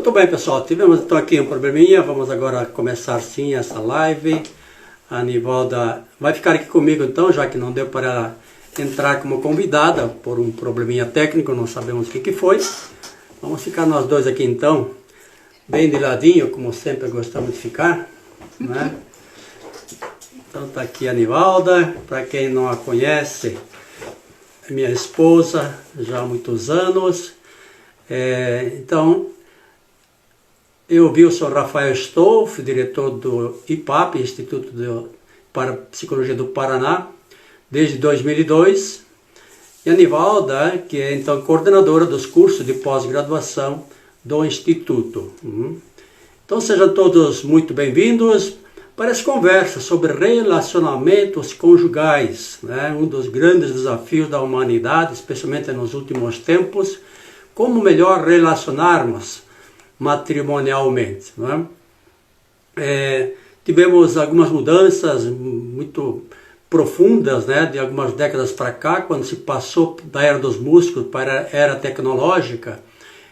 Muito bem, pessoal, tivemos então aqui um probleminha, vamos agora começar sim essa live. A Nivalda vai ficar aqui comigo então, já que não deu para entrar como convidada por um probleminha técnico, não sabemos o que foi. Vamos ficar nós dois aqui então, bem de ladinho, como sempre gostamos de ficar, né? Então tá aqui a Nivalda, para quem não a conhece, é minha esposa já há muitos anos. Então, eu vi o Sr. Rafael Stolf, diretor do IPAP, Instituto de Parapsicologia do Paraná, desde 2002. E a Nivalda, que é então coordenadora dos cursos de pós-graduação do Instituto. Então sejam todos muito bem-vindos para essa conversa sobre relacionamentos conjugais, né? Um dos grandes desafios da humanidade, especialmente nos últimos tempos, como melhor relacionarmos matrimonialmente, não é? Tivemos algumas mudanças muito profundas, né, de algumas décadas para cá, quando se passou da era dos músculos para a era tecnológica,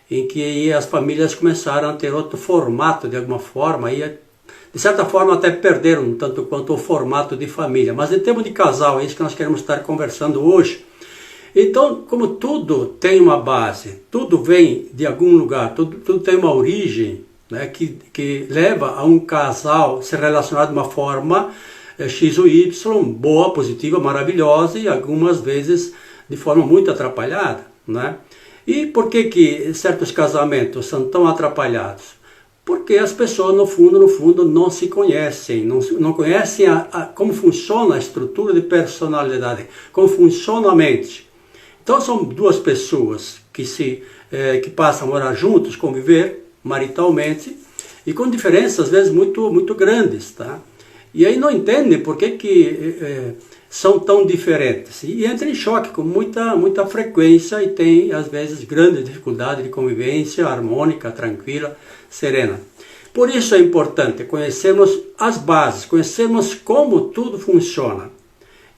em que as famílias começaram a ter outro formato de alguma forma, e de certa forma até perderam tanto quanto o formato de família. Mas em termos de casal, é isso que nós queremos estar conversando hoje. Então, como tudo tem uma base, tudo vem de algum lugar, tudo tem uma origem, né, que leva a um casal se relacionar de uma forma X ou Y, boa, positiva, maravilhosa, e algumas vezes de forma muito atrapalhada, né? E por que certos casamentos são tão atrapalhados? Porque as pessoas, no fundo, não se conhecem, não conhecem como funciona a estrutura de personalidade, como funciona a mente. Então são duas pessoas que passam a morar juntos, conviver maritalmente, e com diferenças às vezes muito grandes, tá? E aí não entendem por que são tão diferentes. E entram em choque com muita frequência e tem às vezes grande dificuldade de convivência harmônica, tranquila, serena. Por isso é importante conhecermos as bases, conhecermos como tudo funciona.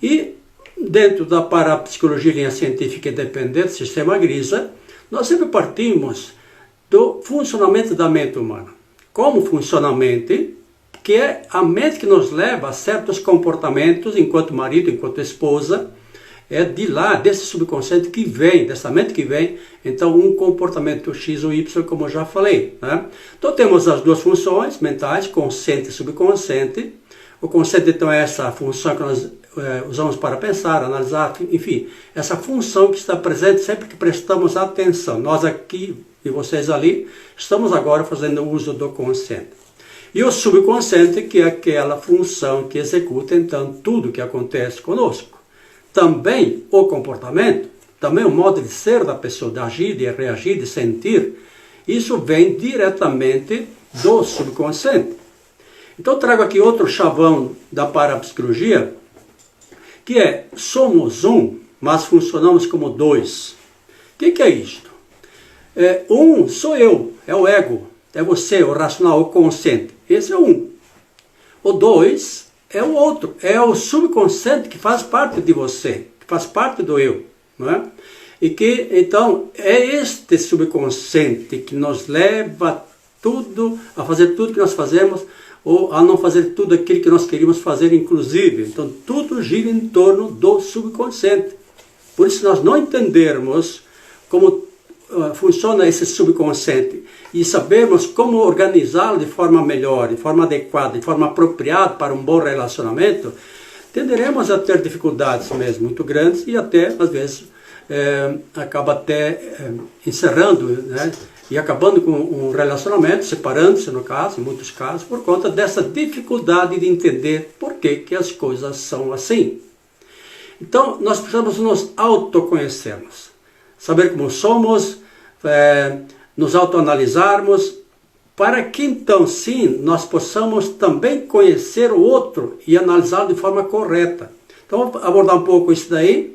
E dentro da parapsicologia linha científica independente, sistema Grisa, nós sempre partimos do funcionamento da mente humana. Como funciona a mente, que é a mente que nos leva a certos comportamentos enquanto marido, enquanto esposa, é de lá, desse subconsciente que vem, dessa mente que vem, então um comportamento X ou Y, como eu já falei, né? Então temos as duas funções mentais, consciente e subconsciente. O consciente então é essa função que nós usamos para pensar, analisar, enfim, essa função que está presente sempre que prestamos atenção. Nós aqui e vocês ali, estamos agora fazendo uso do consciente. E o subconsciente, que é aquela função que executa então tudo que acontece conosco. Também o comportamento, também o modo de ser da pessoa, de agir, de reagir, de sentir, isso vem diretamente do subconsciente. Então trago aqui outro chavão da parapsicologia, que é: somos um, mas funcionamos como dois. O que é isto? Um sou eu, é o ego, é você, o racional, o consciente. Esse é um. O dois é o outro, é o subconsciente que faz parte de você, que faz parte do eu, não é? E que, então, é este subconsciente que nos leva a fazer tudo que nós fazemos, ou a não fazer tudo aquilo que nós queríamos fazer, inclusive. Então, tudo gira em torno do subconsciente. Por isso, nós não entendermos como funciona esse subconsciente e sabermos como organizá-lo de forma melhor, de forma adequada, de forma apropriada para um bom relacionamento, tenderemos a ter dificuldades mesmo muito grandes e até, às vezes, acaba até encerrando, né, e acabando com um relacionamento, separando-se no caso, em muitos casos, por conta dessa dificuldade de entender por que as coisas são assim. Então, nós precisamos nos autoconhecermos, saber como somos, nos autoanalisarmos, para que então sim nós possamos também conhecer o outro e analisá-lo de forma correta. Então vamos abordar um pouco isso daí,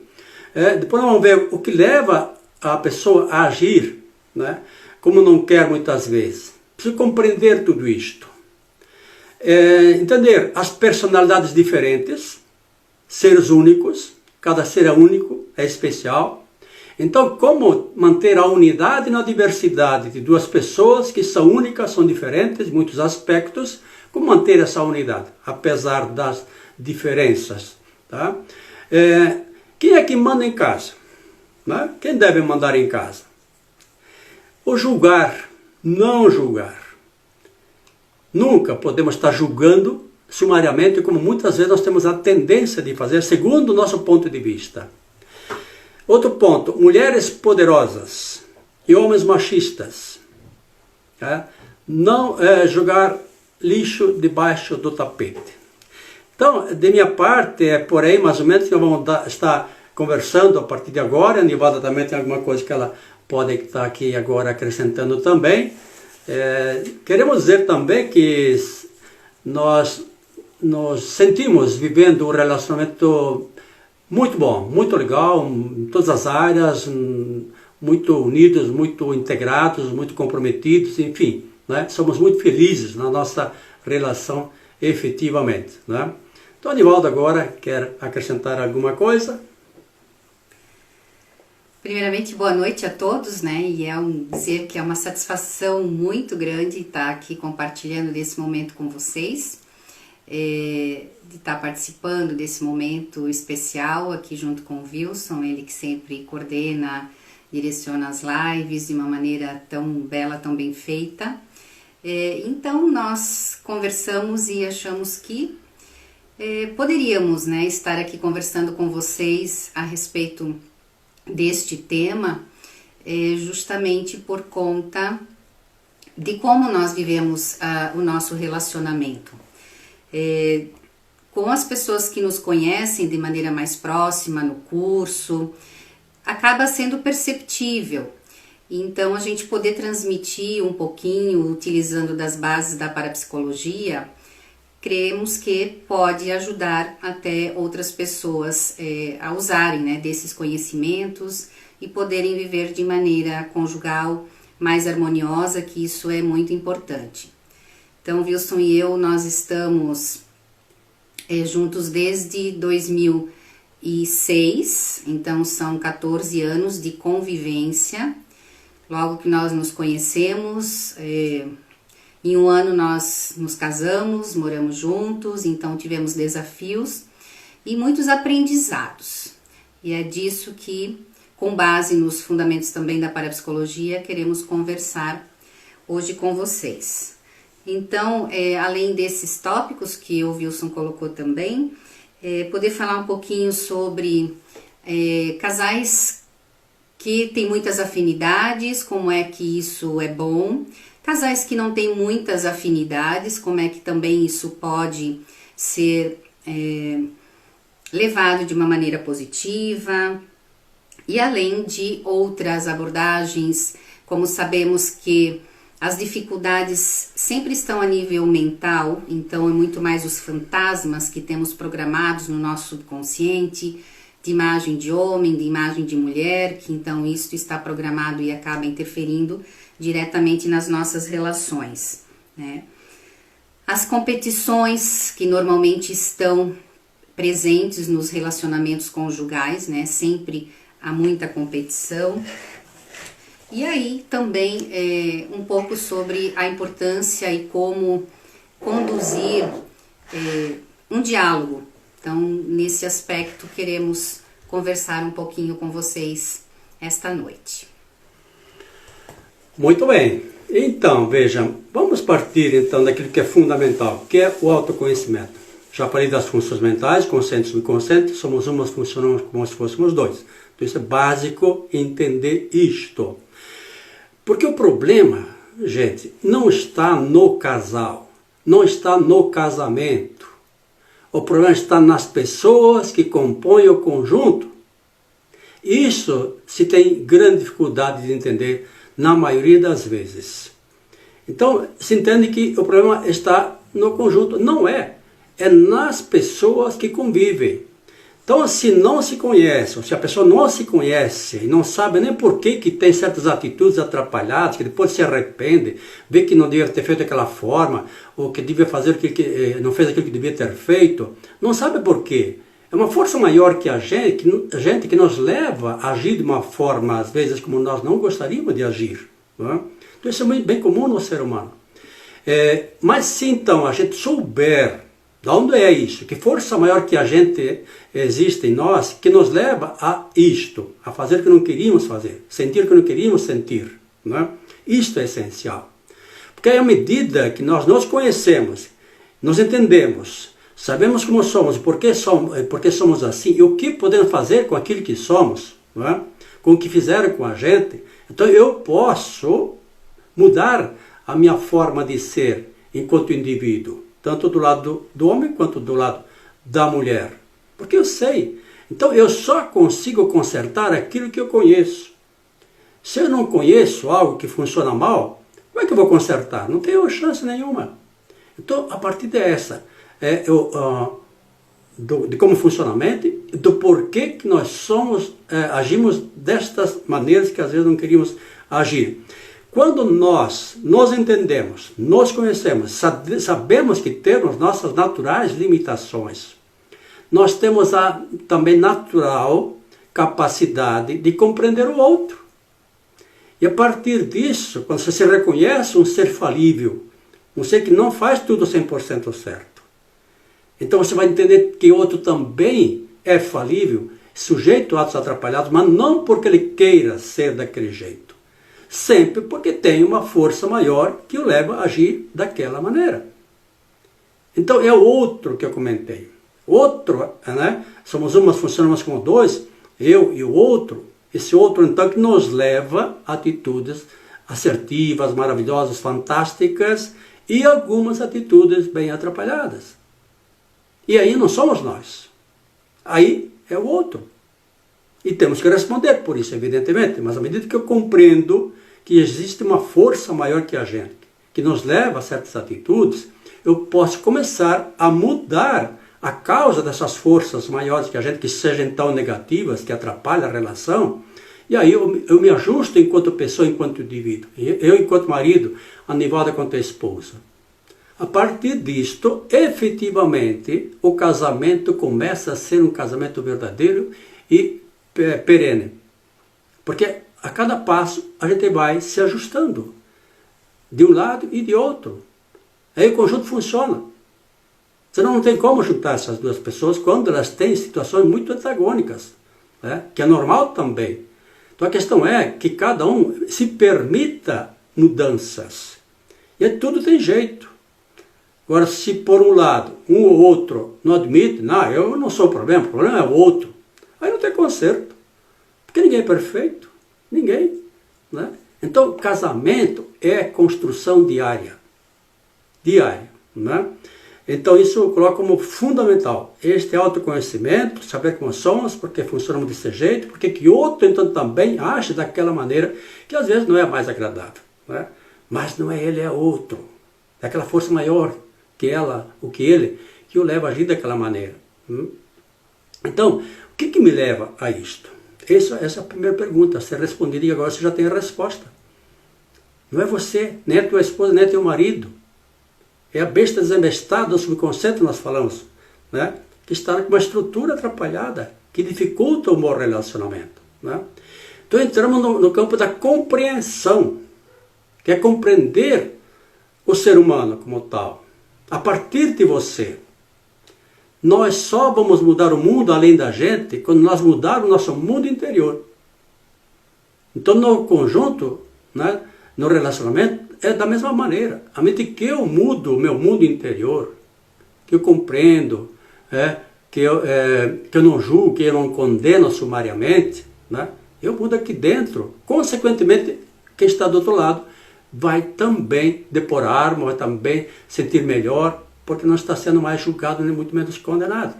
depois vamos ver o que leva a pessoa a agir, né, como não quer muitas vezes. Preciso compreender tudo isto. Entender as personalidades diferentes, seres únicos, cada ser é único, é especial. Então, como manter a unidade na diversidade de duas pessoas que são únicas, são diferentes em muitos aspectos, como manter essa unidade, apesar das diferenças? Tá? Quem é que manda em casa? Né? Quem deve mandar em casa? O julgar, não julgar. Nunca podemos estar julgando sumariamente, como muitas vezes nós temos a tendência de fazer, segundo o nosso ponto de vista. Outro ponto, mulheres poderosas e homens machistas. Não jogar lixo debaixo do tapete. Então, de minha parte, é por aí mais ou menos que nós vamos estar conversando a partir de agora. A Nivalda também tem alguma coisa que ela pode estar aqui agora acrescentando também. Queremos dizer também que nós nos sentimos vivendo um relacionamento muito bom, muito legal, em todas as áreas, muito unidos, muito integrados, muito comprometidos, enfim, né? Somos muito felizes na nossa relação efetivamente, né? Então, Nivalda agora quer acrescentar alguma coisa? Primeiramente, boa noite a todos, né? E dizer que é uma satisfação muito grande estar aqui compartilhando desse momento com vocês, de estar participando desse momento especial aqui junto com o Wilson, ele que sempre coordena, direciona as lives de uma maneira tão bela, tão bem feita. Então, nós conversamos e achamos que poderíamos, né, estar aqui conversando com vocês a respeito deste tema, justamente por conta de como nós vivemos o nosso relacionamento. Com as pessoas que nos conhecem de maneira mais próxima no curso, acaba sendo perceptível. Então, a gente poder transmitir um pouquinho, utilizando das bases da parapsicologia, cremos que pode ajudar até outras pessoas a usarem, né, desses conhecimentos e poderem viver de maneira conjugal mais harmoniosa, que isso é muito importante. Então, Wilson e eu, nós estamos juntos desde 2006, então são 14 anos de convivência. Logo que nós nos conhecemos, em um ano nós nos casamos, moramos juntos, então tivemos desafios e muitos aprendizados. E é disso que, com base nos fundamentos também da parapsicologia, queremos conversar hoje com vocês. Então, além desses tópicos que o Wilson colocou também, poder falar um pouquinho sobre casais que têm muitas afinidades, como é que isso é bom. Casais que não têm muitas afinidades, como é que também isso pode ser levado de uma maneira positiva. E além de outras abordagens, como sabemos que as dificuldades sempre estão a nível mental, então é muito mais os fantasmas que temos programados no nosso subconsciente, de imagem de homem, de imagem de mulher, que então isso está programado e acaba interferindo diretamente nas nossas relações, né? As competições que normalmente estão presentes nos relacionamentos conjugais, né? Sempre há muita competição. E aí também um pouco sobre a importância e como conduzir um diálogo. Então, nesse aspecto, queremos conversar um pouquinho com vocês esta noite. Muito bem. Então, vejam, vamos partir então daquilo que é fundamental, que é o autoconhecimento. Já falei das funções mentais, consciente e subconsciente, somos umas, funcionamos como se fôssemos dois. Então, isso é básico entender isto. Porque o problema, gente, não está no casal, não está no casamento. O problema está nas pessoas que compõem o conjunto. Isso se tem grande dificuldade de entender na maioria das vezes. Então, se entende que o problema está no conjunto. Não é. É nas pessoas que convivem. Então, se não se conhece, ou se a pessoa não se conhece e não sabe nem por que tem certas atitudes atrapalhadas, que depois se arrepende, vê que não devia ter feito daquela forma, ou que devia fazer aquilo que não fez aquilo que devia ter feito, não sabe por quê. É uma força maior que a gente que nos leva a agir de uma forma, às vezes, como nós não gostaríamos de agir. Não é? Então isso é bem comum no ser humano. Mas se então a gente souber de onde é isso, que força maior que a gente existe em nós, que nos leva a isto, a fazer o que não queríamos fazer, sentir o que não queríamos sentir. Não é? Isto é essencial. Porque à medida que nós nos conhecemos, nos entendemos, sabemos como somos, por que somos assim, e o que podemos fazer com aquilo que somos, não é? Com o que fizeram com a gente, então eu posso mudar a minha forma de ser enquanto indivíduo, tanto do lado do homem quanto do lado da mulher. Porque eu sei. Então eu só consigo consertar aquilo que eu conheço. Se eu não conheço algo que funciona mal, como é que eu vou consertar? Não tenho chance nenhuma. Então, a partir dessa, de como funciona a mente, do porquê que nós agimos destas maneiras que às vezes não queríamos agir. Quando nós nos entendemos, nos conhecemos, sabemos que temos nossas naturais limitações, nós temos a também natural capacidade de compreender o outro. E a partir disso, quando você se reconhece um ser falível, um ser que não faz tudo 100% certo, então você vai entender que o outro também é falível, sujeito a atos atrapalhados, mas não porque ele queira ser daquele jeito. Sempre porque tem uma força maior que o leva a agir daquela maneira. Então é o outro que eu comentei. Outro, né? Somos um, mas funcionamos como dois, eu e o outro. Esse outro, então, que nos leva a atitudes assertivas, maravilhosas, fantásticas e algumas atitudes bem atrapalhadas. E aí não somos nós. Aí é o outro. E temos que responder por isso, evidentemente. Mas à medida que eu compreendo que existe uma força maior que a gente, que nos leva a certas atitudes, eu posso começar a mudar a causa dessas forças maiores que a gente, que sejam tão negativas, que atrapalham a relação. E aí eu me ajusto enquanto pessoa, enquanto indivíduo. Eu enquanto marido, a Nivalda enquanto esposa. A partir disto, efetivamente, o casamento começa a ser um casamento verdadeiro e perene. Porque a cada passo a gente vai se ajustando de um lado e de outro. Aí o conjunto funciona. Senão não tem como juntar essas duas pessoas quando elas têm situações muito antagônicas, né? Que é normal também. Então a questão é que cada um se permita mudanças. E tudo tem jeito. Agora, se por um lado, um ou outro não admite, não, eu não sou o problema é o outro. Aí não tem conserto. Porque ninguém é perfeito. Ninguém. Né? Então, casamento é construção diária. Diária. Né? Então, isso eu coloco como fundamental. Este autoconhecimento, saber como somos, porque funcionamos desse jeito, porque que outro, então, também age daquela maneira, que às vezes não é a mais agradável. Né? Mas não é ele, é outro. É aquela força maior que ela, o que ele, que o leva a agir daquela maneira. Então, o que me leva a isto? Essa é a primeira pergunta a ser respondida e agora você já tem a resposta. Não é você, nem é tua esposa, nem é teu marido. É a besta desembestada do subconsciente, nós falamos, né? Que está com uma estrutura atrapalhada, que dificulta o bom relacionamento. Né? Então entramos no campo da compreensão, que é compreender o ser humano como tal. A partir de você. Nós só vamos mudar o mundo além da gente quando nós mudarmos o nosso mundo interior. Então no conjunto, né, no relacionamento, é da mesma maneira. À medida que eu mudo o meu mundo interior, que eu compreendo, que eu não julgo, que eu não condeno sumariamente, né, eu mudo aqui dentro. Consequentemente, quem está do outro lado vai também depor a arma, vai também sentir melhor, porque não está sendo mais julgado, nem muito menos condenado.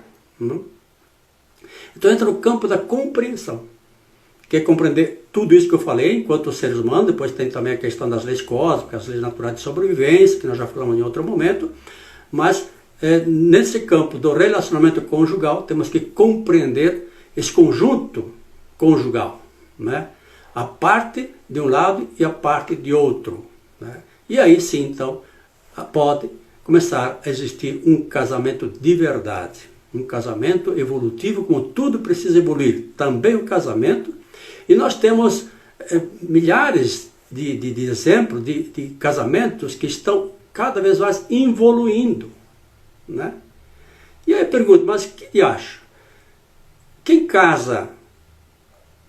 Então entra no campo da compreensão, que é compreender tudo isso que eu falei, enquanto seres humanos. Depois tem também a questão das leis cósmicas, as leis naturais de sobrevivência, que nós já falamos em outro momento, mas nesse campo do relacionamento conjugal, temos que compreender esse conjunto conjugal, né? A parte de um lado e a parte de outro. Né? E aí sim, então, pode começar a existir um casamento de verdade. Um casamento evolutivo, como tudo precisa evoluir. Também o casamento. E nós temos milhares de exemplos de casamentos que estão cada vez mais evoluindo, né? E aí eu pergunto, mas o que acha? Quem casa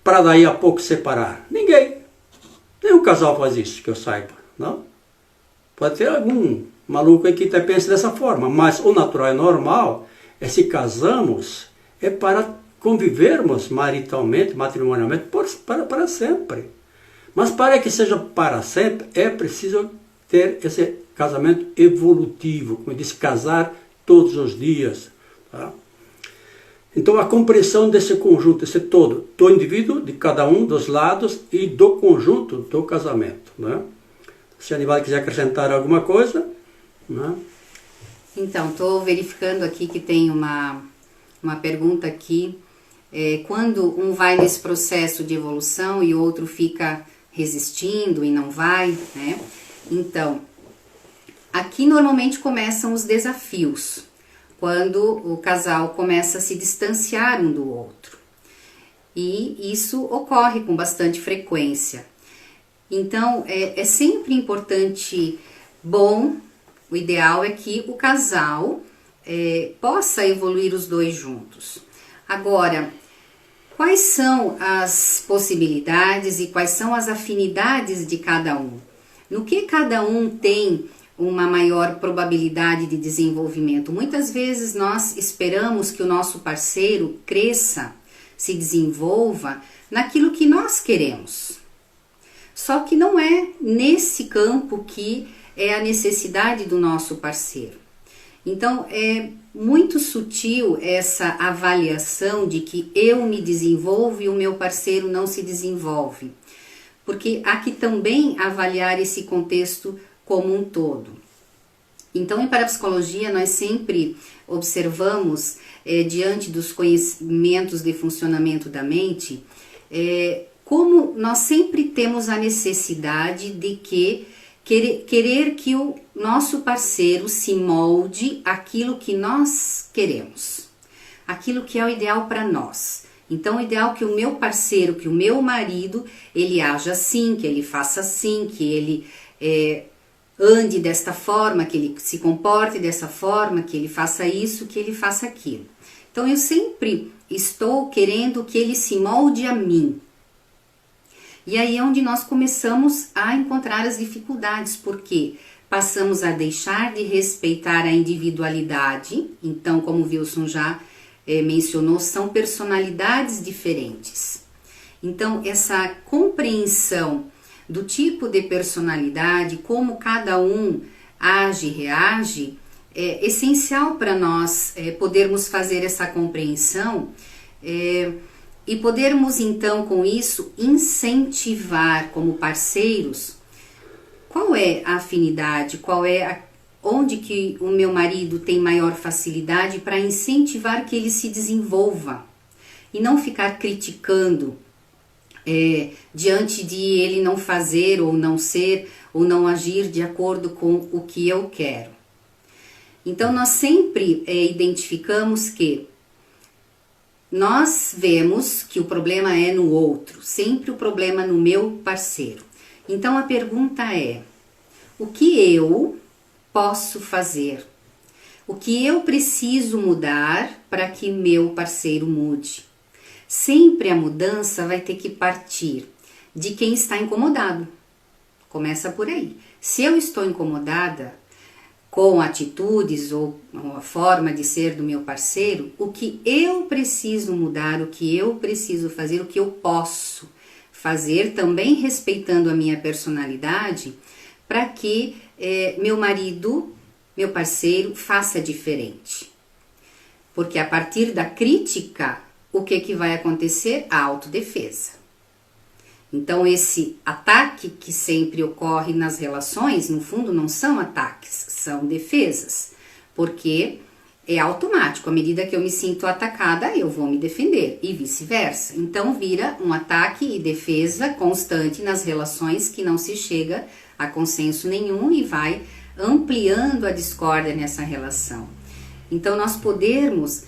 para daí a pouco separar? Ninguém. Nenhum casal faz isso, que eu saiba, não? Pode ter algum maluco aí que até pense dessa forma, mas o natural e normal é se casamos, é para convivermos maritalmente, matrimonialmente, para sempre. Mas para que seja para sempre, é preciso ter esse casamento evolutivo, como eu disse, casar todos os dias. Tá? Então a compreensão desse conjunto, esse todo, do indivíduo, de cada um dos lados e do conjunto do casamento. Né? Se a Anivalda quiser acrescentar alguma coisa. Né? Então, estou verificando aqui que tem uma pergunta aqui. Quando um vai nesse processo de evolução e o outro fica resistindo e não vai, né? Então, aqui normalmente começam os desafios, quando o casal começa a se distanciar um do outro. E isso ocorre com bastante frequência. Então, é sempre importante, o ideal é que o casal possa evoluir os dois juntos. Agora, quais são as possibilidades e quais são as afinidades de cada um? No que cada um tem uma maior probabilidade de desenvolvimento? Muitas vezes nós esperamos que o nosso parceiro cresça, se desenvolva naquilo que nós queremos. Só que não é nesse campo que é a necessidade do nosso parceiro. Então, é muito sutil essa avaliação de que eu me desenvolvo e o meu parceiro não se desenvolve. Porque há que também avaliar esse contexto como um todo. Então, em parapsicologia, nós sempre observamos, diante dos conhecimentos de funcionamento da mente, como nós sempre temos a necessidade de querer que o nosso parceiro se molde aquilo que nós queremos, aquilo que é o ideal para nós. Então, o ideal é que o meu parceiro, que o meu marido, ele haja assim, que ele faça assim, que ele ande desta forma, que ele se comporte dessa forma, que ele faça isso, que ele faça aquilo. Então, eu sempre estou querendo que ele se molde a mim. E aí é onde nós começamos a encontrar as dificuldades, porque passamos a deixar de respeitar a individualidade. Então, como o Wilson já mencionou, são personalidades diferentes. Então, essa compreensão do tipo de personalidade, como cada um age e reage, é essencial para nós podermos fazer essa compreensão e podermos então com isso incentivar como parceiros qual é a afinidade, onde que o meu marido tem maior facilidade para incentivar que ele se desenvolva e não ficar criticando diante de ele não fazer ou não ser ou não agir de acordo com o que eu quero. Então nós sempre identificamos que nós vemos que o problema é no outro, sempre o problema no meu parceiro. Então a pergunta é: o que eu posso fazer? O que eu preciso mudar para que meu parceiro mude? Sempre a mudança vai ter que partir de quem está incomodado. Começa por aí. Se eu estou incomodada com atitudes ou a forma de ser do meu parceiro, o que eu preciso mudar, o que eu preciso fazer, o que eu posso fazer, também respeitando a minha personalidade, para que meu marido, meu parceiro, faça diferente. Porque a partir da crítica, o que vai acontecer? A autodefesa. Então, esse ataque que sempre ocorre nas relações, no fundo, não são ataques, são defesas. Porque é automático, à medida que eu me sinto atacada, eu vou me defender e vice-versa. Então, vira um ataque e defesa constante nas relações que não se chega a consenso nenhum e vai ampliando a discórdia nessa relação. Então, nós podermos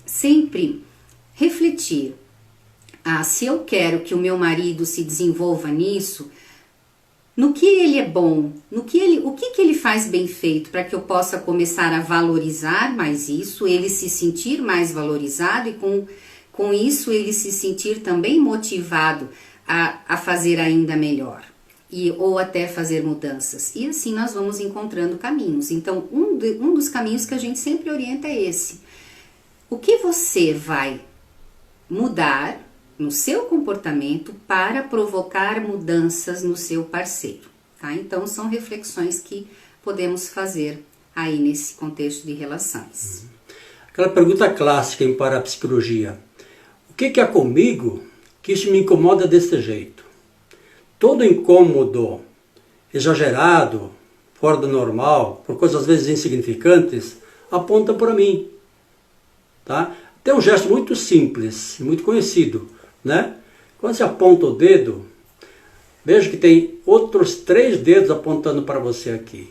sempre refletir. Se eu quero que o meu marido se desenvolva nisso, no que ele é bom, o que ele faz bem feito, para que eu possa começar a valorizar mais isso, ele se sentir mais valorizado e com isso ele se sentir também motivado a fazer ainda melhor, ou até fazer mudanças. E assim nós vamos encontrando caminhos. Então, um dos caminhos que a gente sempre orienta é esse. O que você vai mudar no seu comportamento para provocar mudanças no seu parceiro, tá? Então, são reflexões que podemos fazer aí nesse contexto de relações. Aquela pergunta clássica em parapsicologia. O que é comigo que isso me incomoda desse jeito? Todo incômodo exagerado, fora do normal, por coisas às vezes insignificantes, aponta para mim, tá? Tem um gesto muito simples, muito conhecido, né? Quando você aponta o dedo, veja que tem outros 3 dedos apontando para você aqui.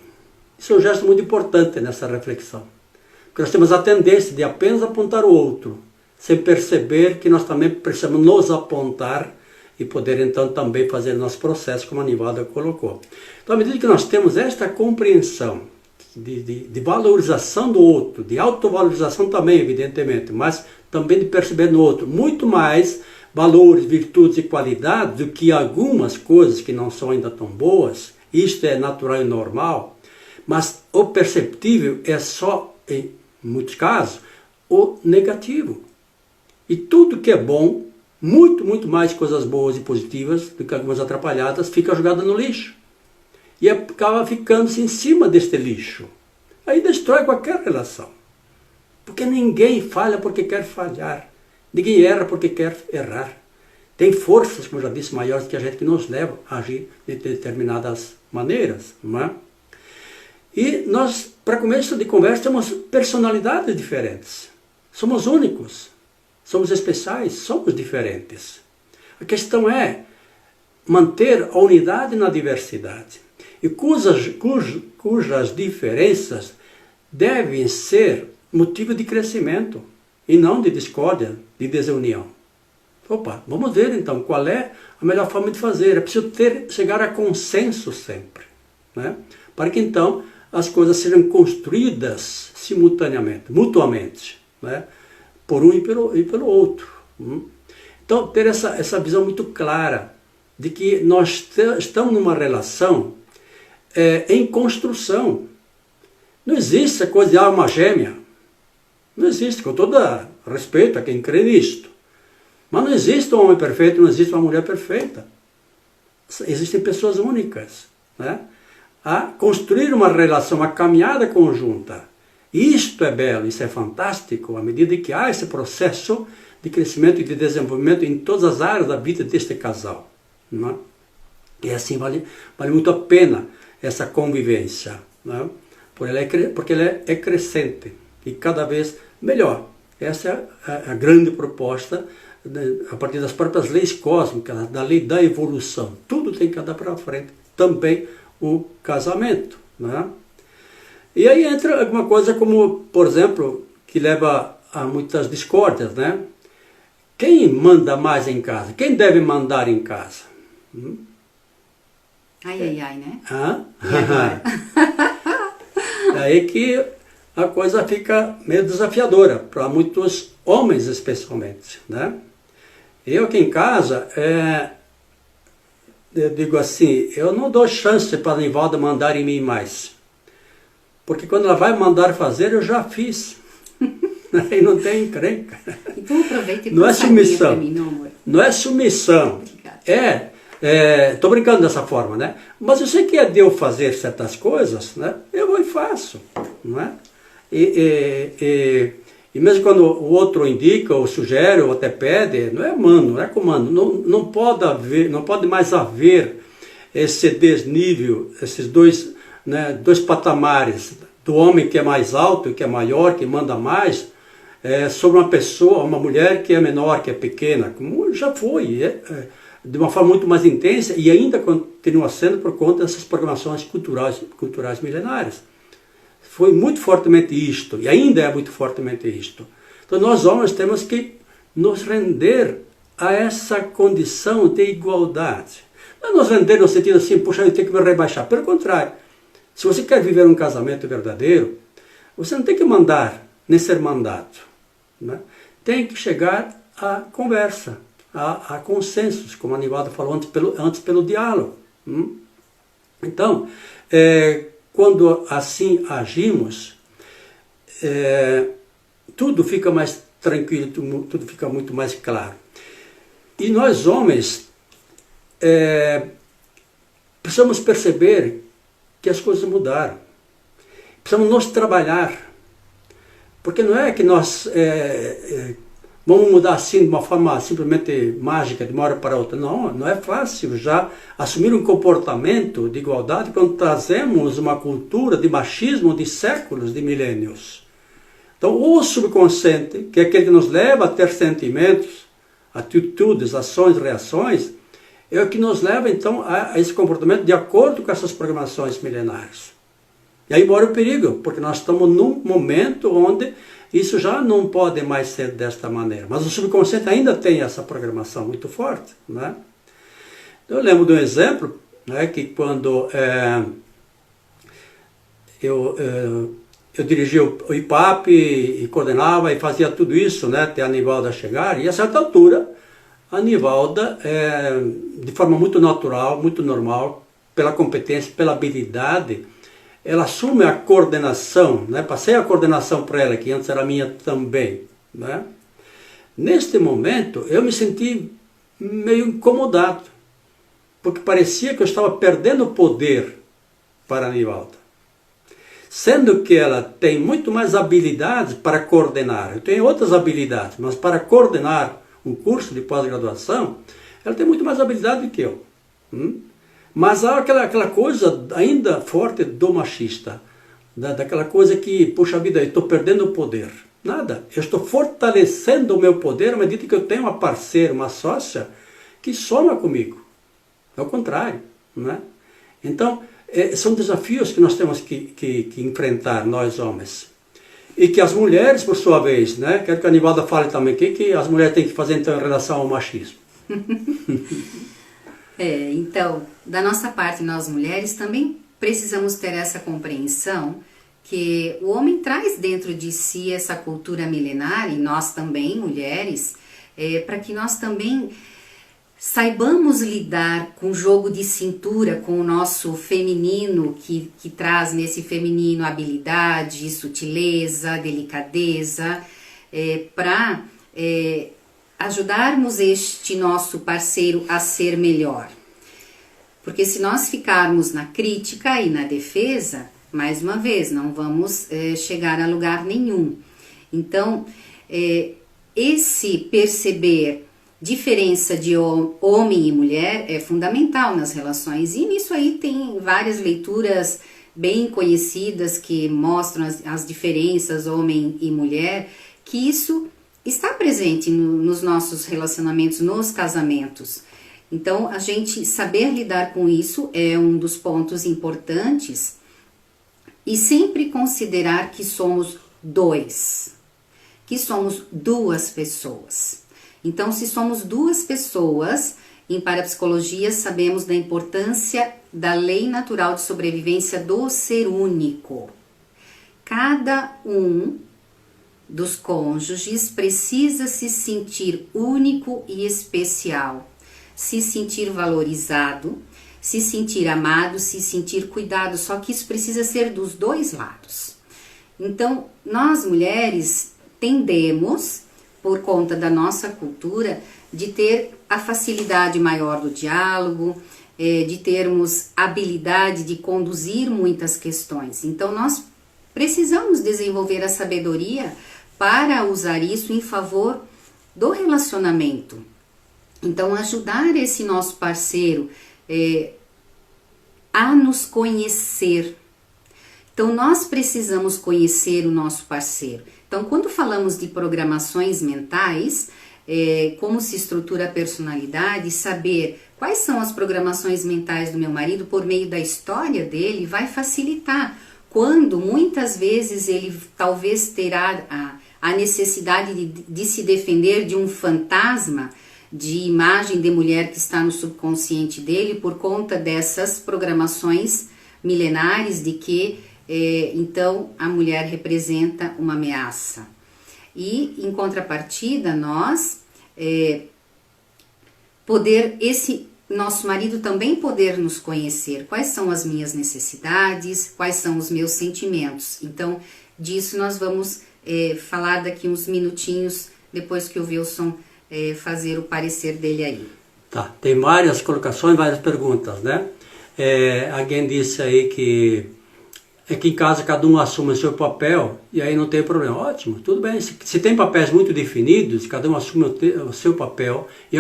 Isso é um gesto muito importante nessa reflexão. Porque nós temos a tendência de apenas apontar o outro, sem perceber que nós também precisamos nos apontar e poder então também fazer nosso processo, como a Nivalda colocou. Então, à medida que nós temos esta compreensão de valorização do outro, de autovalorização também, evidentemente, mas também de perceber no outro muito mais valores, virtudes e qualidades do que algumas coisas que não são ainda tão boas. Isto é natural e normal, mas o perceptível é só, em muitos casos, o negativo. E tudo que é bom, muito mais coisas boas e positivas do que algumas atrapalhadas, fica jogada no lixo. E acaba ficando-se em cima deste lixo. Aí destrói qualquer relação. Porque ninguém falha porque quer falhar. Ninguém erra porque quer errar. Tem forças, como eu já disse, maiores que a gente que nos levam a agir de determinadas maneiras. Não é? E nós, para começo de conversa, temos personalidades diferentes. Somos únicos. Somos especiais, somos diferentes. A questão é manter a unidade na diversidade. E cujas diferenças devem ser motivo de crescimento e não de discórdia, de desunião. Opa, vamos ver então qual é a melhor forma de fazer. É preciso chegar a consenso sempre, né? Para que então as coisas sejam construídas simultaneamente, mutuamente, né? Por um e pelo outro. Então, ter essa visão muito clara de que nós estamos numa relação em construção. Não existe a coisa de alma gêmea. Não existe, com todo respeito a quem crê nisto. Mas não existe um homem perfeito, não existe uma mulher perfeita. Existem pessoas únicas, né? A construir uma relação, uma caminhada conjunta. Isto é belo, isso é fantástico, à medida que há esse processo de crescimento e de desenvolvimento em todas as áreas da vida deste casal. Não é? E assim vale muito a pena essa convivência, não é? Porque ela é crescente e cada vez melhor. Essa é a grande proposta a partir das próprias leis cósmicas, da lei da evolução. Tudo tem que andar para frente, também o casamento. Não é? E aí entra alguma coisa como, por exemplo, que leva a muitas discórdias, né? Quem manda mais em casa? Quem deve mandar em casa? Ai, né? E agora? É aí que a coisa fica meio desafiadora, para muitos homens especialmente, né? Eu aqui em casa, eu digo assim, eu não dou chance para a Nivalda mandar em mim mais. Porque quando ela vai mandar fazer, eu já fiz. E não tem encrenca. Então aproveita e não é submissão. Mim, meu amor. Não é submissão. Estou brincando dessa forma, né? Mas eu sei que é de eu fazer certas coisas, né? Eu vou e faço, não é? E mesmo quando o outro indica, ou sugere, ou até pede, não é mando, não é comando. Não pode mais haver esse desnível, esses dois patamares, do homem que é mais alto, que é maior, que manda mais, sobre uma pessoa, uma mulher que é menor, que é pequena, como já foi, de uma forma muito mais intensa e ainda continua sendo por conta dessas programações culturais milenares. Foi muito fortemente isto, e ainda é muito fortemente isto. Então nós homens temos que nos render a essa condição de igualdade. Não nos render no sentido assim, puxa, eu tenho que me rebaixar. Pelo contrário, se você quer viver um casamento verdadeiro, você não tem que mandar, nem ser mandado. Né? Tem que chegar à conversa, a consensos, como a Nivalda falou antes pelo diálogo. Então, quando assim agimos, tudo fica mais tranquilo, tudo fica muito mais claro. E nós homens precisamos perceber que as coisas mudaram. Precisamos nos trabalhar. Porque não é que nós vamos mudar assim de uma forma simplesmente mágica, de uma hora para outra. Não, não é fácil já assumir um comportamento de igualdade quando trazemos uma cultura de machismo de séculos, de milênios. Então, o subconsciente, que é aquele que nos leva a ter sentimentos, atitudes, ações, reações, é o que nos leva, então, a esse comportamento de acordo com essas programações milenares. E aí mora o perigo, porque nós estamos num momento onde isso já não pode mais ser desta maneira. Mas o subconsciente ainda tem essa programação muito forte. Né? Eu lembro de um exemplo, né, que quando eu dirigia o IPAP e coordenava e fazia tudo isso, né, até a Nivalda chegar, e a certa altura a Nivalda, de forma muito natural, muito normal, pela competência, pela habilidade, ela assume a coordenação, né? Passei a coordenação para ela, que antes era minha também. Né? Neste momento, eu me senti meio incomodado, porque parecia que eu estava perdendo poder para a Nivalda. Sendo que ela tem muito mais habilidades para coordenar. Eu tenho outras habilidades, mas para coordenar um curso de pós-graduação, ela tem muito mais habilidade do que eu. Mas há aquela coisa ainda forte do machista, daquela coisa que, puxa vida, eu estou perdendo o poder. Nada, eu estou fortalecendo o meu poder à medida que eu tenho uma parceira, uma sócia, que soma comigo. É o contrário. Né? Então, são desafios que nós temos que enfrentar, nós homens. E que as mulheres, por sua vez, né? Quero que a Nivalda fale também o que as mulheres têm que fazer então em relação ao machismo. Então, da nossa parte, nós mulheres também precisamos ter essa compreensão que o homem traz dentro de si essa cultura milenar, e nós também, mulheres, para que nós também saibamos lidar com o jogo de cintura, com o nosso feminino, que traz nesse feminino habilidade, sutileza, delicadeza, para ajudarmos este nosso parceiro a ser melhor. Porque se nós ficarmos na crítica e na defesa, mais uma vez, não vamos chegar a lugar nenhum. Então, esse perceber diferença de homem e mulher é fundamental nas relações. E nisso aí tem várias leituras bem conhecidas que mostram as diferenças homem e mulher, que isso está presente nos nossos relacionamentos, nos casamentos. Então, a gente saber lidar com isso é um dos pontos importantes e sempre considerar que somos dois, que somos duas pessoas. Então, se somos duas pessoas, em parapsicologia sabemos da importância da lei natural de sobrevivência do ser único. Cada um dos cônjuges precisa se sentir único e especial, se sentir valorizado, se sentir amado, se sentir cuidado, só que isso precisa ser dos dois lados. Então, nós mulheres tendemos, por conta da nossa cultura, de ter a facilidade maior do diálogo, de termos habilidade de conduzir muitas questões. Então, nós precisamos desenvolver a sabedoria para usar isso em favor do relacionamento. Então, ajudar esse nosso parceiro a nos conhecer. Então, nós precisamos conhecer o nosso parceiro. Então, quando falamos de programações mentais, como se estrutura a personalidade, saber quais são as programações mentais do meu marido por meio da história dele vai facilitar. Quando muitas vezes ele talvez terá a necessidade de se defender de um fantasma de imagem de mulher que está no subconsciente dele por conta dessas programações milenares de que então a mulher representa uma ameaça. E em contrapartida nós esse nosso marido também poder nos conhecer, quais são as minhas necessidades, quais são os meus sentimentos. Então disso nós vamos falar daqui uns minutinhos depois que o Wilson fazer o parecer dele aí. Tá, tem várias colocações, várias perguntas, né? Alguém disse aí que em casa cada um assume o seu papel e aí não tem problema. Ótimo, tudo bem. Se tem papéis muito definidos, cada um assume o seu papel e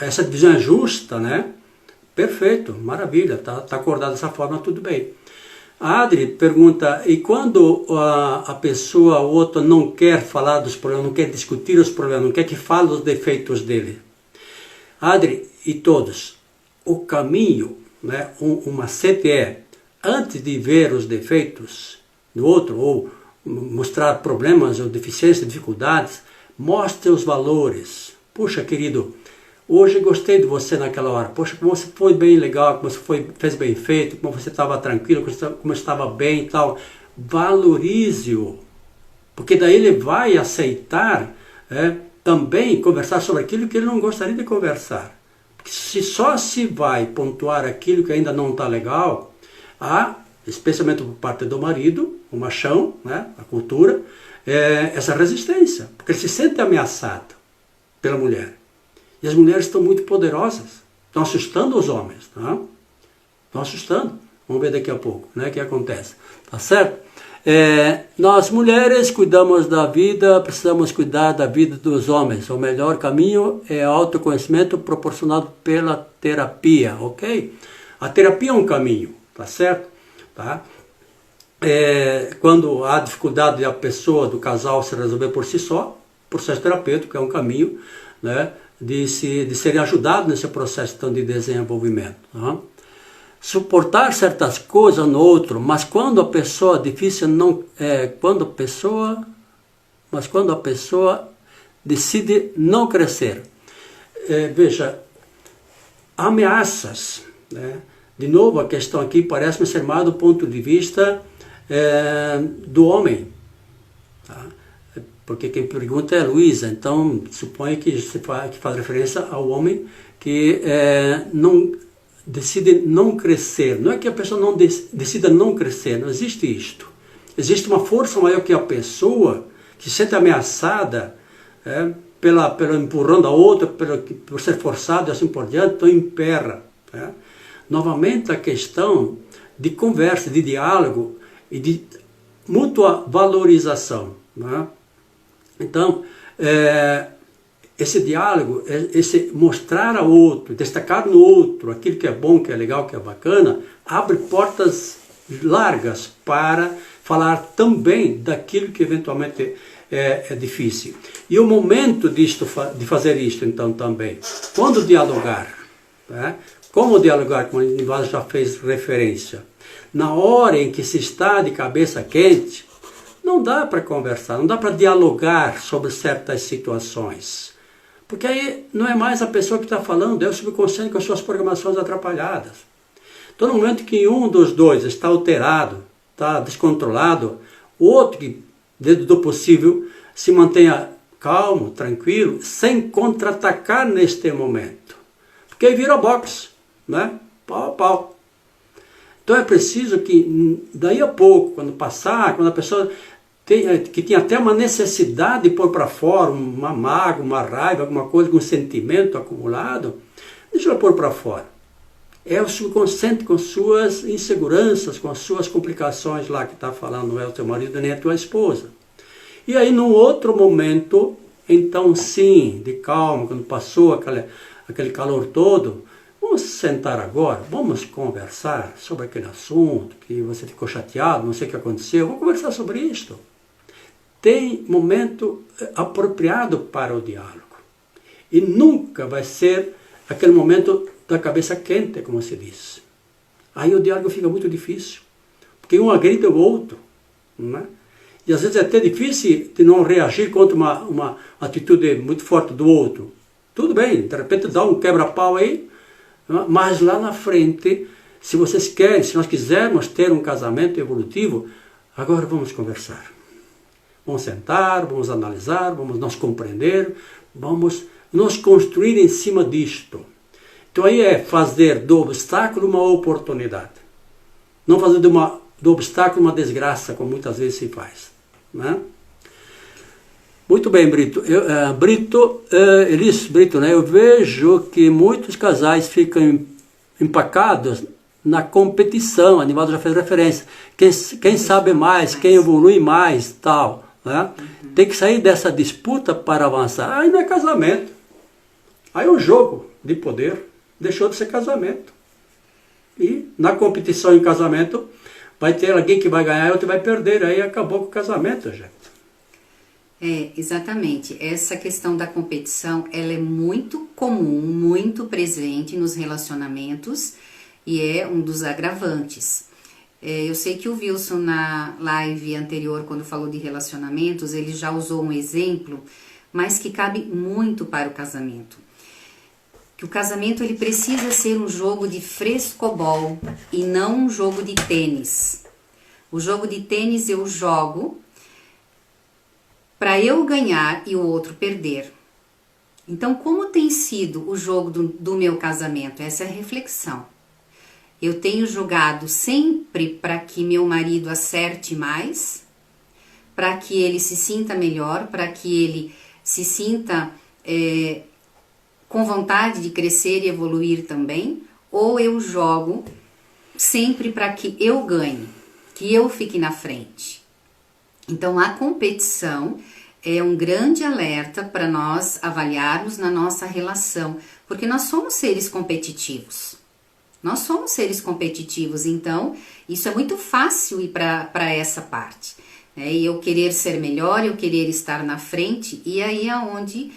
essa divisão é justa, né? Perfeito, maravilha, tá acordado dessa forma, tudo bem. A Adri pergunta, e quando a pessoa, o outro, não quer falar dos problemas, não quer discutir os problemas, não quer que fale os defeitos dele? Adri e todos, o caminho, né, um macete antes de ver os defeitos do outro, ou mostrar problemas ou deficiências, dificuldades, mostre os valores. Puxa, querido, hoje gostei de você naquela hora. Poxa, como você foi bem legal, como você fez bem feito, como você estava tranquilo, como estava bem e tal. Valorize-o. Porque daí ele vai aceitar também conversar sobre aquilo que ele não gostaria de conversar. Porque se só se vai pontuar aquilo que ainda não está legal, especialmente por parte do marido, o machão, né, a cultura, essa resistência. Porque ele se sente ameaçado pela mulher. E as mulheres estão muito poderosas, estão assustando os homens, tá? Estão assustando. Vamos ver daqui a pouco, né, o que acontece. Tá certo? Nós mulheres cuidamos da vida, precisamos cuidar da vida dos homens. O melhor caminho é autoconhecimento proporcionado pela terapia, ok? A terapia é um caminho, tá certo? Tá? Quando há dificuldade da pessoa, do casal se resolver por si só, processo terapêutico é um caminho, né, de serem ajudados nesse processo então, de desenvolvimento. Tá? Suportar certas coisas no outro, mas quando a pessoa difícil não quando a pessoa decide não crescer. Veja, ameaças, né? De novo a questão aqui parece-me ser mais do ponto de vista do homem, tá? Porque quem pergunta é Luísa, então suponho que faz referência ao homem que decide não crescer. Não é que a pessoa não decida não crescer, não existe isto. Existe uma força maior que a pessoa que se sente ameaçada pelo empurrão da outra, por ser forçado e assim por diante, então emperra. Novamente a questão de conversa, de diálogo e de mútua valorização. Né? Então, esse diálogo, esse mostrar ao outro, destacar no outro aquilo que é bom, que é legal, que é bacana, abre portas largas para falar também daquilo que eventualmente é difícil. E o momento de fazer isto, então, também, quando dialogar, né? Como dialogar, como a Nivaldo já fez referência, na hora em que se está de cabeça quente, não dá para conversar, não dá para dialogar sobre certas situações. Porque aí não é mais a pessoa que está falando, é o subconsciente com as suas programações atrapalhadas. Então, no momento que um dos dois está alterado, está descontrolado, o outro, que, dentro do possível, se mantenha calmo, tranquilo, sem contra-atacar neste momento. Porque aí vira boxe, né? Pau a pau. Então é preciso que, daí a pouco, quando a pessoa que tem até uma necessidade de pôr para fora, uma mágoa, uma raiva, alguma coisa, um sentimento acumulado, deixa ela pôr para fora. É o subconsciente com suas inseguranças, com as suas complicações lá que está falando, não é o teu marido nem a tua esposa. E aí, num outro momento, então sim, de calma, quando passou aquele calor todo, vamos sentar agora, vamos conversar sobre aquele assunto que você ficou chateado, não sei o que aconteceu, vamos conversar sobre isto. Tem momento apropriado para o diálogo. E nunca vai ser aquele momento da cabeça quente, como se diz. Aí o diálogo fica muito difícil, porque um agride o outro, não é? E às vezes é até difícil de não reagir contra uma atitude muito forte do outro. Tudo bem, de repente dá um quebra-pau aí, mas lá na frente, se vocês querem, se nós quisermos ter um casamento evolutivo, agora vamos conversar. Vamos sentar, vamos analisar, vamos nos compreender, vamos nos construir em cima disto. Então aí é fazer do obstáculo uma oportunidade. Não fazer do obstáculo uma desgraça, como muitas vezes se faz. Né? Muito bem, Brito. Elis Brito, né? Eu vejo que muitos casais ficam empacados na competição. A Nivaldo já fez referência. Quem sabe mais, quem evolui mais, tal. Né? Tem que sair dessa disputa para avançar. Aí não é casamento. Aí é um jogo de poder. Deixou de ser casamento. E na competição em casamento, vai ter alguém que vai ganhar e outro vai perder. Aí acabou com o casamento, gente. Exatamente. Essa questão da competição, ela é muito comum, muito presente nos relacionamentos e é um dos agravantes. Eu sei que o Wilson, na live anterior, quando falou de relacionamentos, ele já usou um exemplo, mas que cabe muito para o casamento. Que o casamento ele precisa ser um jogo de frescobol e não um jogo de tênis. O jogo de tênis eu jogo para eu ganhar e o outro perder. Então, como tem sido o jogo do meu casamento? Essa é a reflexão. Eu tenho jogado sempre para que meu marido acerte mais, para que ele se sinta melhor, para que ele se sinta com vontade de crescer e evoluir também, ou eu jogo sempre para que eu ganhe, que eu fique na frente. Então, a competição é um grande alerta para nós avaliarmos na nossa relação, porque nós somos seres competitivos. Nós somos seres competitivos, então isso é muito fácil ir para essa parte. Né? E eu querer ser melhor, eu querer estar na frente, e aí é onde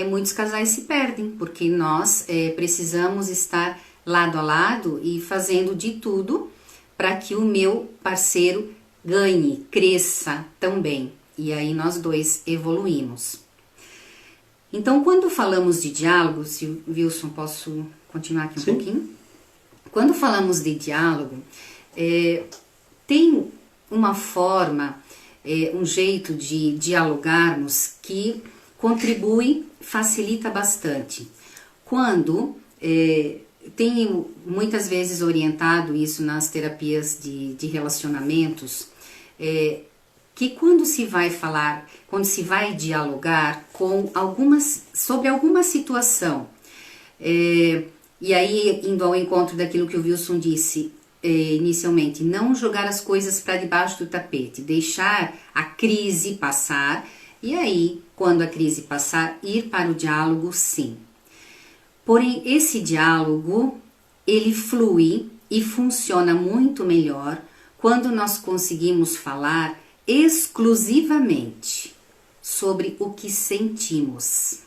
muitos casais se perdem, porque nós precisamos estar lado a lado e fazendo de tudo para que o meu parceiro ganhe, cresça também. E aí nós dois evoluímos. Então, quando falamos de diálogo, se Wilson, posso continuar aqui um pouquinho? Quando falamos de diálogo, tem uma forma, um jeito de dialogarmos que contribui, facilita bastante. Quando tenho muitas vezes orientado isso nas terapias de relacionamentos, que quando se vai falar, quando se vai dialogar sobre alguma situação, e aí indo ao encontro daquilo que o Wilson disse inicialmente, não jogar as coisas para debaixo do tapete, deixar a crise passar, e aí, quando a crise passar, ir para o diálogo, sim. Porém, esse diálogo, ele flui e funciona muito melhor quando nós conseguimos falar exclusivamente sobre o que sentimos.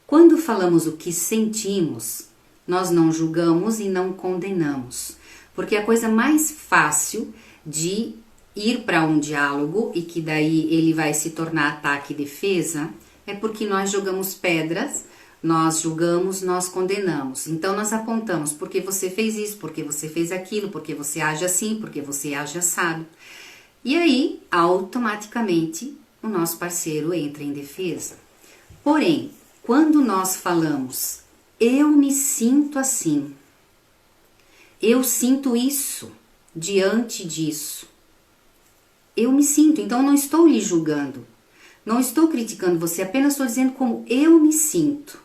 Quando falamos o que sentimos, nós não julgamos e não condenamos, porque a coisa mais fácil de ir para um diálogo e que daí ele vai se tornar ataque e defesa é porque nós jogamos pedras, nós julgamos, nós condenamos. Então nós apontamos porque você fez isso, porque você fez aquilo, porque você age assim, porque você age assado. E aí, automaticamente, o nosso parceiro entra em defesa. Porém, quando nós falamos, eu me sinto assim, eu sinto isso diante disso, eu me sinto, então eu não estou lhe julgando, não estou criticando você, apenas estou dizendo como eu me sinto.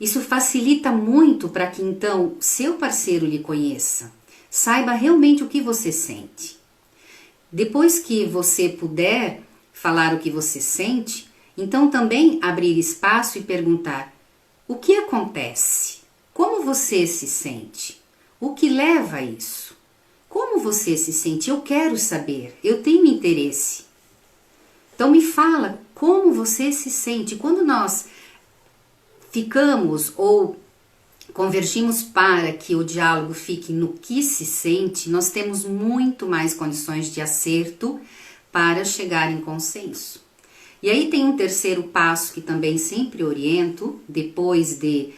Isso facilita muito para que então seu parceiro lhe conheça, saiba realmente o que você sente. Depois que você puder falar o que você sente, então também abrir espaço e perguntar: o que acontece? Como você se sente? O que leva a isso? Como você se sente? Eu quero saber, eu tenho interesse. Então me fala como você se sente. Quando nós ficamos ou convergimos para que o diálogo fique no que se sente, nós temos muito mais condições de acerto para chegar em consenso. E aí tem um terceiro passo que também sempre oriento, depois de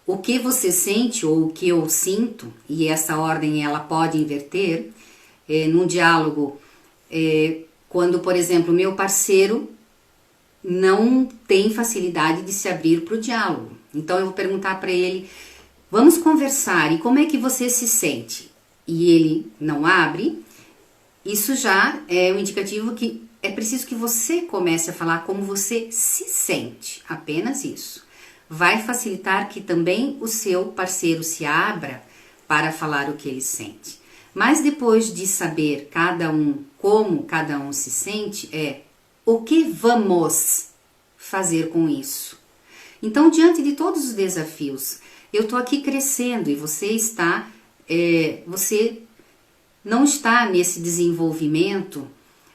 o que você sente ou o que eu sinto, e essa ordem ela pode inverter, num diálogo, quando, por exemplo, meu parceiro não tem facilidade de se abrir para o diálogo. Então eu vou perguntar para ele, vamos conversar, e como é que você se sente? E ele não abre, isso já é um indicativo que é preciso que você comece a falar como você se sente, apenas isso. Vai facilitar que também o seu parceiro se abra para falar o que ele sente. Mas depois de saber cada um, como cada um se sente, o que vamos fazer com isso? Então, diante de todos os desafios, eu estou aqui crescendo e você não está nesse desenvolvimento.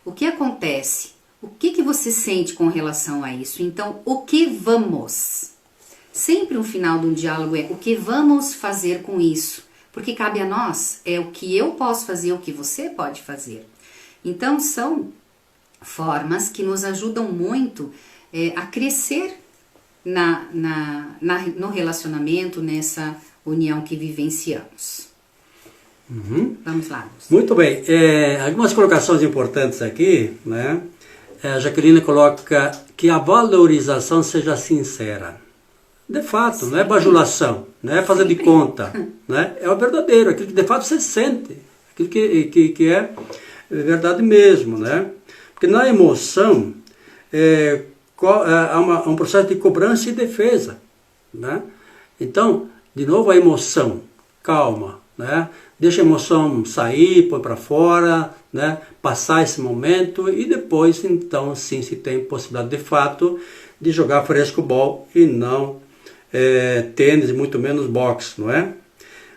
O que acontece? O que você sente com relação a isso? Então, o que vamos? Sempre um final de um diálogo o que vamos fazer com isso? Porque cabe a nós, o que eu posso fazer, o que você pode fazer. Então, são formas que nos ajudam muito a crescer no relacionamento, nessa união que vivenciamos. Vamos lá, Augusto. Muito bem. Algumas colocações importantes aqui, né? A Jaqueline coloca que a valorização seja sincera. De fato, não é bajulação, não é fazer de conta, né? É o verdadeiro, aquilo que de fato você sente, aquilo que é verdade mesmo, né? Porque na emoção há um processo de cobrança e defesa, né? Então, de novo a emoção, calma, né? Deixa a emoção sair, põe para fora, né? Passar esse momento e depois, então, sim, se tem possibilidade de fato de jogar frescobol e não tênis, muito menos boxe, não é?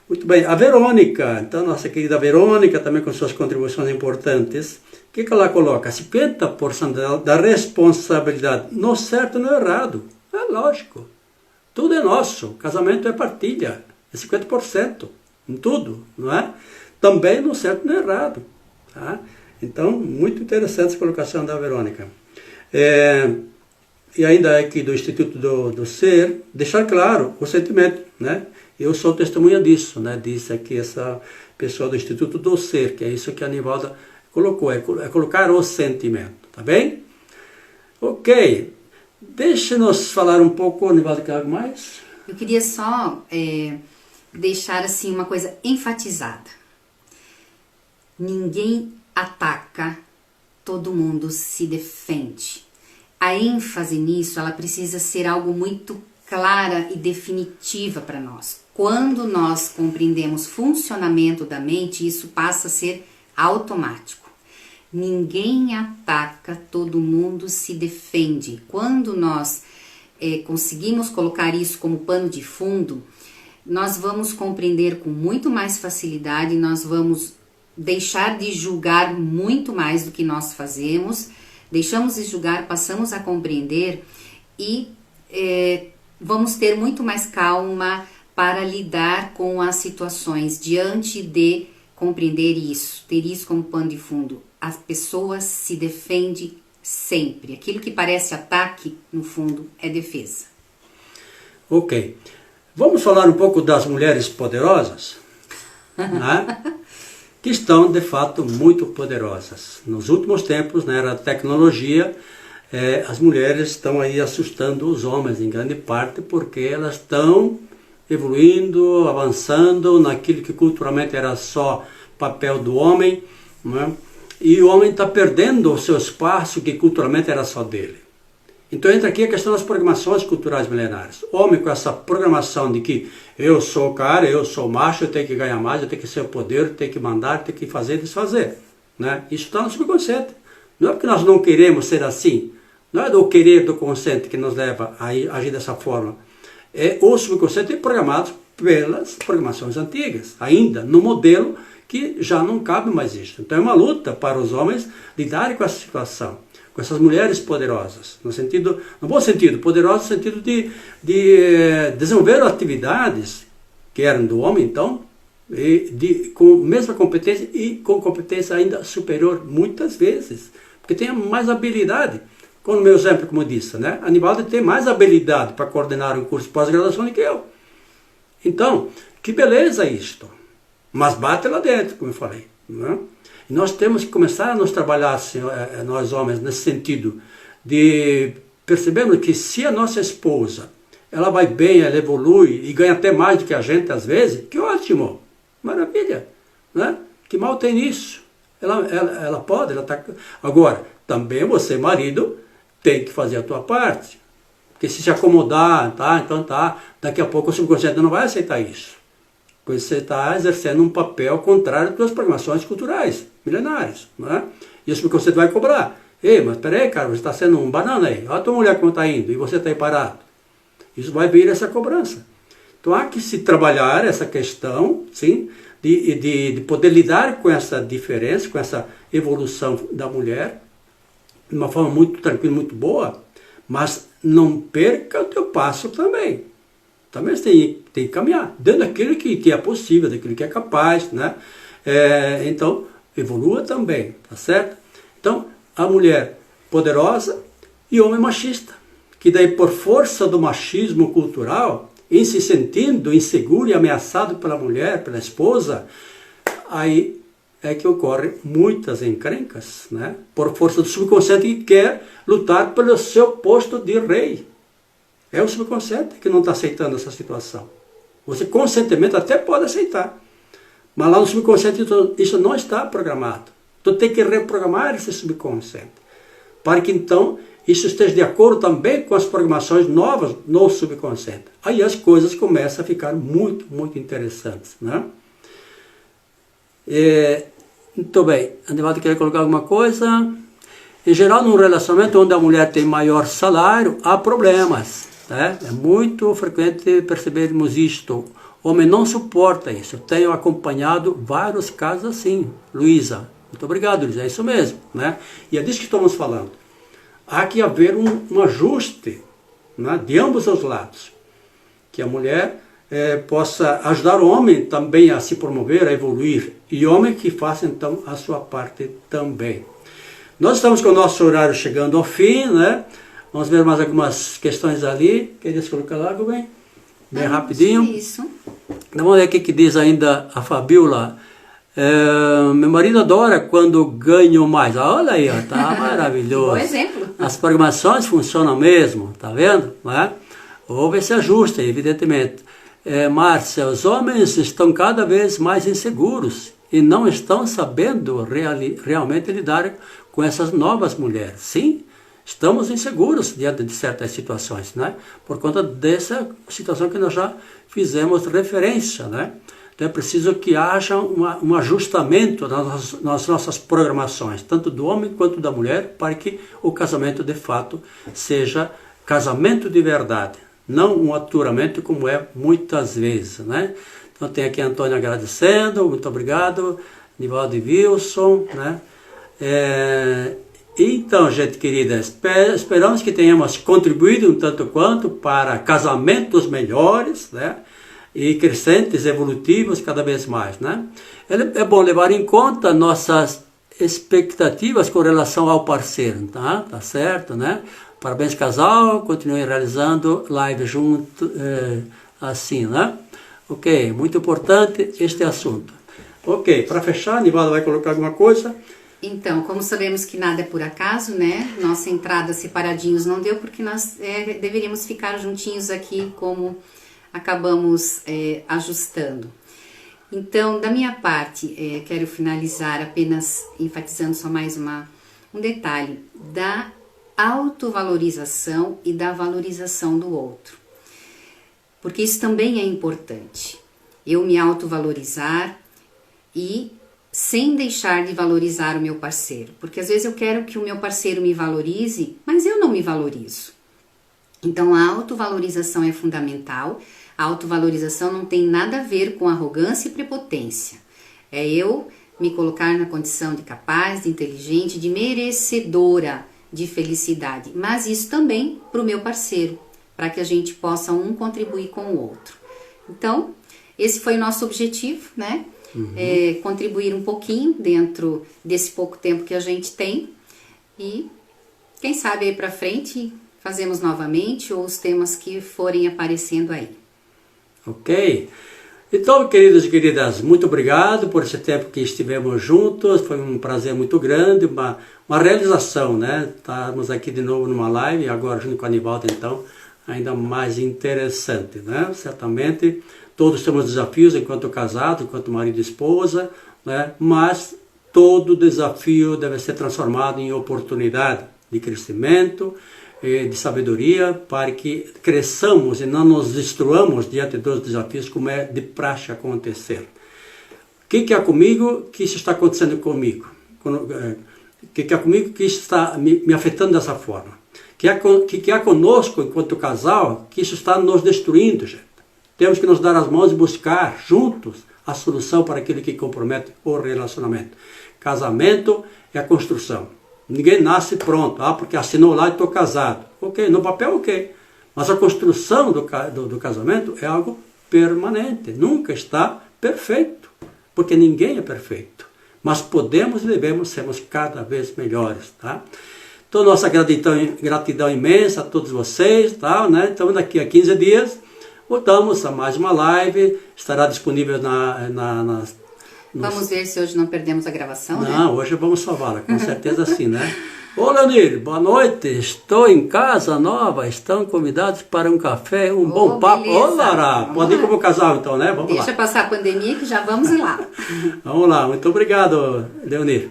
Muito bem, a Verônica, então, nossa querida Verônica, também com suas contribuições importantes, o que ela coloca? 50% da responsabilidade, no certo e no errado. É lógico, tudo é nosso, casamento é partilha, é 50%. Em tudo, não é? Também no certo e no errado. Tá? Então, muito interessante essa colocação da Verônica. E ainda aqui do Instituto do Ser, deixar claro o sentimento, né? Eu sou testemunha disso, né? Disse aqui essa pessoa do Instituto do Ser, que é isso que a Nivalda colocou, é colocar o sentimento, tá bem? Ok, deixe-nos falar um pouco, Nivalda, quer algo mais? Eu queria só deixar assim uma coisa enfatizada. Ninguém ataca, todo mundo se defende. A ênfase nisso, ela precisa ser algo muito clara e definitiva para nós. Quando nós compreendemos o funcionamento da mente, isso passa a ser automático. Ninguém ataca, todo mundo se defende. Quando nós conseguimos colocar isso como pano de fundo, nós vamos compreender com muito mais facilidade, nós vamos deixar de julgar muito mais do que nós fazemos, deixamos de julgar, passamos a compreender e vamos ter muito mais calma para lidar com as situações diante de compreender isso, ter isso como pano de fundo. A pessoa se defende sempre. Aquilo que parece ataque, no fundo, é defesa. Ok. Vamos falar um pouco das mulheres poderosas, né? Que estão, de fato, muito poderosas. Nos últimos tempos, na era da tecnologia, as mulheres estão aí assustando os homens, em grande parte, porque elas estão evoluindo, avançando naquilo que culturalmente era só papel do homem, né? E o homem está perdendo o seu espaço que culturalmente era só dele. Então entra aqui a questão das programações culturais milenares. O homem com essa programação de que eu sou o cara, eu sou macho, eu tenho que ganhar mais, eu tenho que ser o poder, eu tenho que mandar, eu tenho que fazer e desfazer, né? Isso está no subconsciente. Não é porque nós não queremos ser assim, não é do querer do consciente que nos leva a agir dessa forma. O subconsciente é programado pelas programações antigas, ainda no modelo que já não cabe mais isso. Então é uma luta para os homens lidarem com essa situação, com essas mulheres poderosas, no bom sentido, poderosas no sentido de desenvolver atividades que eram do homem, então, com a mesma competência e com competência ainda superior, muitas vezes, porque tem mais habilidade. Com o meu exemplo, como eu disse, né? Anivaldo tem mais habilidade para coordenar um curso de pós-graduação do que eu. Então, que beleza isto. Mas bate lá dentro, como eu falei. Né? E nós temos que começar a nos trabalhar, assim, nós homens, nesse sentido, de percebermos que se a nossa esposa, ela vai bem, ela evolui e ganha até mais do que a gente às vezes, que ótimo, maravilha. Né? Que mal tem nisso. Ela pode, ela tá... Agora, também você, marido, tem que fazer a tua parte. Porque se acomodar, tá, então tá, daqui a pouco o subconsciente não vai aceitar isso. Porque você está exercendo um papel contrário das programações culturais, milenares. Né? E o subconsciente vai cobrar. Ei, mas peraí, cara, você está sendo um banana aí. Olha a tua mulher como está indo e você está aí parado. Isso vai vir essa cobrança. Então há que se trabalhar essa questão, sim, de poder lidar com essa diferença, com essa evolução da mulher, de uma forma muito tranquila, muito boa, mas não perca o teu passo também. Também você tem que caminhar, dentro daquilo que é possível, daquilo que é capaz, né? Então, evolua também, tá certo? Então, a mulher poderosa e o homem machista, que daí por força do machismo cultural, em se sentindo inseguro e ameaçado pela mulher, pela esposa, aí é que ocorrem muitas encrencas, né? Por força do subconsciente que quer lutar pelo seu posto de rei. É o subconsciente que não está aceitando essa situação. Você conscientemente até pode aceitar, mas lá no subconsciente isso não está programado. Então tem que reprogramar esse subconsciente, para que então isso esteja de acordo também com as programações novas no subconsciente. Aí as coisas começam a ficar muito, muito interessantes, né? Muito bem, Anivaldo quer colocar alguma coisa? Em geral, num relacionamento onde a mulher tem maior salário, há problemas. Né? É muito frequente percebermos isto. O homem não suporta isso. Eu tenho acompanhado vários casos assim. Luísa, muito obrigado, Luísa, é isso mesmo. Né? E é disso que estamos falando. Há que haver um ajuste, né, de ambos os lados. Que a mulher possa ajudar o homem também a se promover, a evoluir. E o homem que faça então a sua parte também. Nós estamos com o nosso horário chegando ao fim, né? Vamos ver mais algumas questões ali. Querias colocar lá, bem? Bem rapidinho. Isso. Vamos ver o que diz ainda a Fabiola. Meu marido adora quando ganho mais. Olha aí, ó, tá maravilhoso. Bom exemplo. As programações funcionam mesmo, tá vendo? Né? Houve esse ajuste, evidentemente. Márcia, os homens estão cada vez mais inseguros e não estão sabendo realmente lidar com essas novas mulheres. Sim, estamos inseguros diante de certas situações, né? Por conta dessa situação que nós já fizemos referência, né? Então é preciso que haja um ajustamento nas nossas programações, tanto do homem quanto da mulher, para que o casamento de fato seja casamento de verdade, não um aturamento como é muitas vezes, né? Então tem aqui a Antônia agradecendo, muito obrigado, Nivaldo e Wilson, né? Então, gente querida, esperamos que tenhamos contribuído um tanto quanto para casamentos melhores, né? E crescentes, evolutivos cada vez mais, né? É bom levar em conta nossas expectativas com relação ao parceiro, tá? Tá certo, né? Parabéns, casal, continuem realizando live junto, assim, né? Ok, muito importante este assunto. Ok, para fechar, Nivaldo vai colocar alguma coisa? Então, como sabemos que nada é por acaso, né? Nossa entrada separadinhos não deu, porque nós deveríamos ficar juntinhos aqui como acabamos ajustando. Então, da minha parte, quero finalizar apenas enfatizando só mais um detalhe da autovalorização e da valorização do outro. Porque isso também é importante. Eu me autovalorizar e sem deixar de valorizar o meu parceiro. Porque às vezes eu quero que o meu parceiro me valorize, mas eu não me valorizo. Então a autovalorização é fundamental. A autovalorização não tem nada a ver com arrogância e prepotência. É eu me colocar na condição de capaz, de inteligente, de merecedora de felicidade. Mas isso também para o meu parceiro, para que a gente possa um contribuir com o outro. Então, esse foi o nosso objetivo, né? Contribuir um pouquinho dentro desse pouco tempo que a gente tem e quem sabe aí pra frente fazemos novamente ou os temas que forem aparecendo aí. Ok? Então, queridos e queridas, muito obrigado por esse tempo que estivemos juntos. Foi um prazer muito grande, uma realização, né? Estarmos aqui de novo numa live, agora junto com a Anivaldo, então, ainda mais interessante, né? Certamente, todos temos desafios enquanto casado, enquanto marido e esposa, né? Mas todo desafio deve ser transformado em oportunidade de crescimento, de sabedoria, para que cresçamos e não nos destruamos diante dos desafios, como é de praxe acontecer. O que é comigo que isso está acontecendo comigo? O que é comigo que isso está me afetando dessa forma? O que é conosco, enquanto casal, que isso está nos destruindo, gente? Temos que nos dar as mãos e buscar juntos a solução para aquilo que compromete o relacionamento. Casamento é a construção. Ninguém nasce pronto, porque assinou lá e estou casado. Ok, no papel ok. Mas a construção do casamento é algo permanente. Nunca está perfeito, porque ninguém é perfeito. Mas podemos e devemos sermos cada vez melhores, tá? Então, nossa gratidão imensa a todos vocês, tá? Né? Então, daqui a 15 dias, voltamos a mais uma live. Estará disponível Vamos ver se hoje não perdemos a gravação, né? Não, hoje vamos salvá-la, com certeza sim, né? Ô, Leonir, boa noite. Estou em casa nova. Estão convidados para um café, um bom papo. Beleza. Ô, Lara, pode ir como casal então, né? Vamos lá. Deixa passar a pandemia que já vamos ir lá. Vamos lá, muito obrigado, Leonir.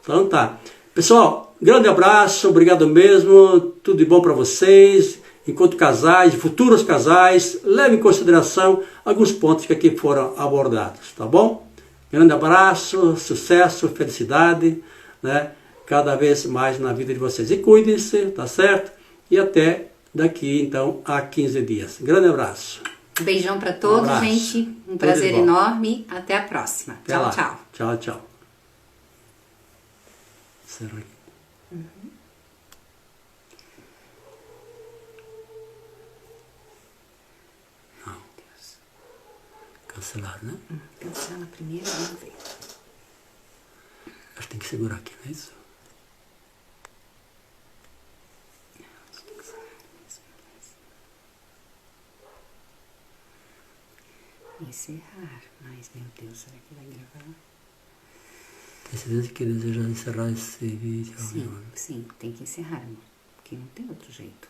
Então tá. Pessoal, grande abraço, obrigado mesmo. Tudo de bom para vocês. Enquanto casais, futuros casais, leve em consideração alguns pontos que aqui foram abordados, tá bom? Grande abraço, sucesso, felicidade, né? Cada vez mais na vida de vocês. E cuidem-se, tá certo? E até daqui, então, a 15 dias. Grande abraço. Beijão para todos, gente. Um prazer enorme. Até a próxima. Até tchau, lá. tchau. Tchau, tchau. Será que... Cancelar, né? Cancela primeiro, vamos ver. Acho que tem que segurar aqui, não é isso? Encerrar. Mas, meu Deus, será que vai gravar? Tem certeza que deseja encerrar esse vídeo? Sim, sim, tem que encerrar, amor. Porque não tem outro jeito.